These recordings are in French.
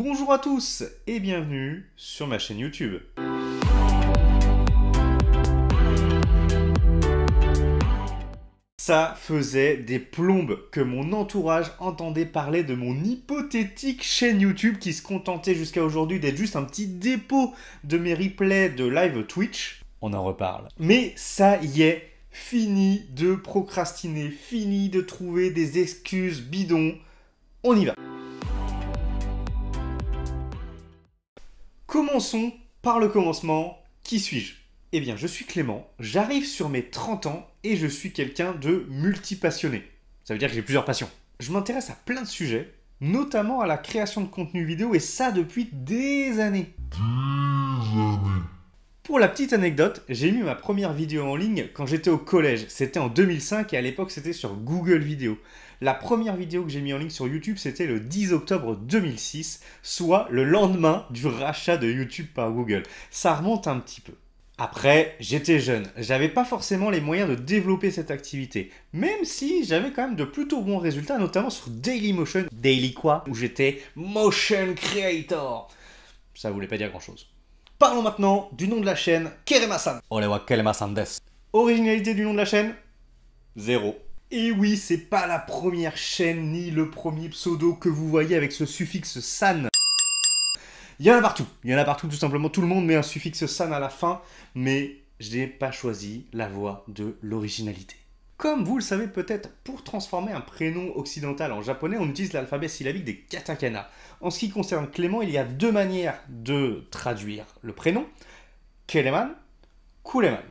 Bonjour à tous et bienvenue sur ma chaîne YouTube. Ça faisait des plombes que mon entourage entendait parler de mon hypothétique chaîne YouTube qui se contentait jusqu'à aujourd'hui d'être juste un petit dépôt de mes replays de live Twitch. On en reparle. Mais ça y est, fini de procrastiner, fini de trouver des excuses bidons. On y va. Commençons par le commencement. Qui suis-je ? Eh bien, je suis Clément, j'arrive sur mes 30 ans et je suis quelqu'un de multipassionné. Ça veut dire que j'ai plusieurs passions. Je m'intéresse à plein de sujets, notamment à la création de contenu vidéo et ça depuis des années. Pour la petite anecdote, j'ai mis ma première vidéo en ligne quand j'étais au collège. C'était en 2005 et à l'époque c'était sur Google Vidéo. La première vidéo que j'ai mis en ligne sur YouTube, c'était le 10 octobre 2006, soit le lendemain du rachat de YouTube par Google. Ça remonte un petit peu. Après, j'étais jeune, j'avais pas forcément les moyens de développer cette activité, même si j'avais quand même de plutôt bons résultats, notamment sur Dailymotion. Daily quoi ? Où j'étais Motion Creator. Ça voulait pas dire grand chose. Parlons maintenant du nom de la chaîne, Kerema-san. Ole wa Kerema-san desu. Originalité du nom de la chaîne ? Zéro. Et oui, c'est pas la première chaîne ni le premier pseudo que vous voyez avec ce suffixe san. Il y en a partout tout simplement, tout le monde met un suffixe san à la fin, mais je n'ai pas choisi la voie de l'originalité. Comme vous le savez peut-être, pour transformer un prénom occidental en japonais, on utilise l'alphabet syllabique des katakana. En ce qui concerne Clément, il y a deux manières de traduire le prénom, Kereman, Kureman.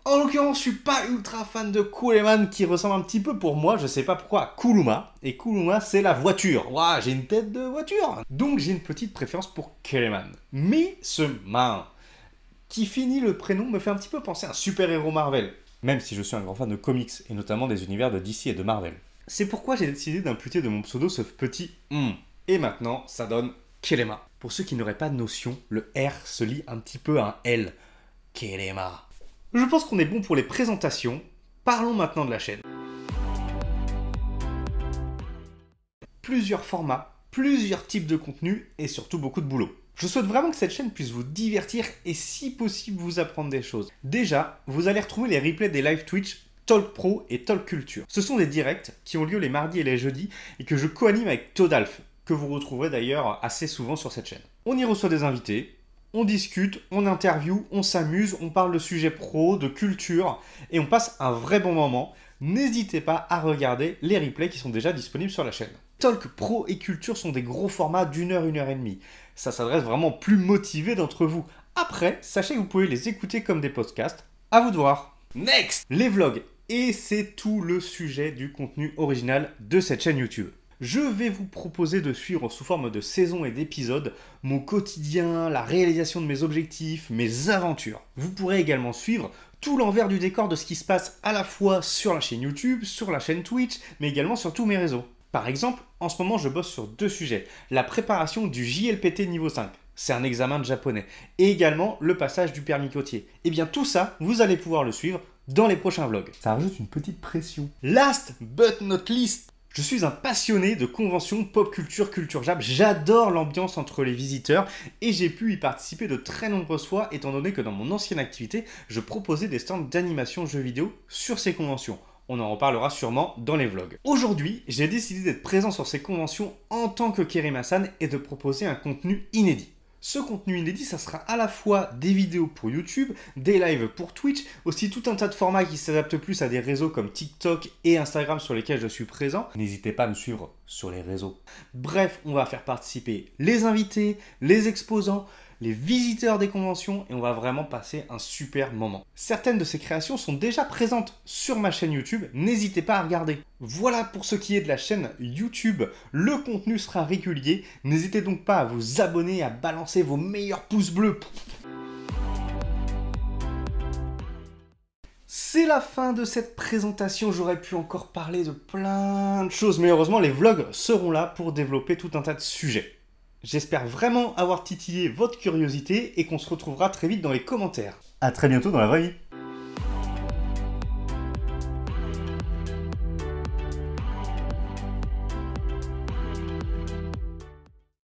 En l'occurrence, je suis pas ultra fan de Kureman qui ressemble un petit peu pour moi, je sais pas pourquoi, à Kuruma. Et Kuruma, c'est la voiture. Waouh, j'ai une tête de voiture. Donc j'ai une petite préférence pour Kereman. Mais ce man qui finit le prénom me fait un petit peu penser à un super-héros Marvel. Même si je suis un grand fan de comics, et notamment des univers de DC et de Marvel. C'est pourquoi j'ai décidé d'imputer de mon pseudo ce petit Et maintenant, ça donne Kerema. Pour ceux qui n'auraient pas de notion, le R se lit un petit peu à un L. Kerema. Je pense qu'on est bon pour les présentations. Parlons maintenant de la chaîne. Plusieurs formats, plusieurs types de contenus et surtout beaucoup de boulot. Je souhaite vraiment que cette chaîne puisse vous divertir et si possible vous apprendre des choses. Déjà, vous allez retrouver les replays des live Twitch Talk Pro et Talk Culture. Ce sont des directs qui ont lieu les mardis et les jeudis et que je co-anime avec Todalf, que vous retrouverez d'ailleurs assez souvent sur cette chaîne. On y reçoit des invités, on discute, on interview, on s'amuse, on parle de sujets pro, de culture et on passe un vrai bon moment. N'hésitez pas à regarder les replays qui sont déjà disponibles sur la chaîne. Talk Pro et Culture sont des gros formats d'1 heure, 1 heure et demie. Ça s'adresse vraiment aux plus motivés d'entre vous. Après, sachez que vous pouvez les écouter comme des podcasts. À vous de voir. Next, les vlogs. Et c'est tout le sujet du contenu original de cette chaîne YouTube. Je vais vous proposer de suivre sous forme de saisons et d'épisodes mon quotidien, la réalisation de mes objectifs, mes aventures. Vous pourrez également suivre tout l'envers du décor de ce qui se passe à la fois sur la chaîne YouTube, sur la chaîne Twitch, mais également sur tous mes réseaux. Par exemple, en ce moment, je bosse sur deux sujets. La préparation du JLPT niveau 5, c'est un examen de japonais, et également le passage du permis côtier. Et bien tout ça, vous allez pouvoir le suivre dans les prochains vlogs. Ça rajoute une petite pression. Last but not least, je suis un passionné de conventions pop culture, culture jap. J'adore l'ambiance entre les visiteurs et j'ai pu y participer de très nombreuses fois étant donné que dans mon ancienne activité, je proposais des stands d'animation jeux vidéo sur ces conventions. On en reparlera sûrement dans les vlogs. Aujourd'hui, j'ai décidé d'être présent sur ces conventions en tant que Kerema-san et de proposer un contenu inédit. Ce contenu inédit, ça sera à la fois des vidéos pour YouTube, des lives pour Twitch, aussi tout un tas de formats qui s'adaptent plus à des réseaux comme TikTok et Instagram sur lesquels je suis présent. N'hésitez pas à me suivre sur les réseaux. Bref, on va faire participer les invités, les exposants, les visiteurs des conventions et on va vraiment passer un super moment. Certaines de ces créations sont déjà présentes sur ma chaîne YouTube, n'hésitez pas à regarder. Voilà pour ce qui est de la chaîne YouTube, le contenu sera régulier, n'hésitez donc pas à vous abonner, à balancer vos meilleurs pouces bleus. C'est la fin de cette présentation, j'aurais pu encore parler de plein de choses, mais heureusement les vlogs seront là pour développer tout un tas de sujets. J'espère vraiment avoir titillé votre curiosité et qu'on se retrouvera très vite dans les commentaires. À très bientôt dans la vraie vie.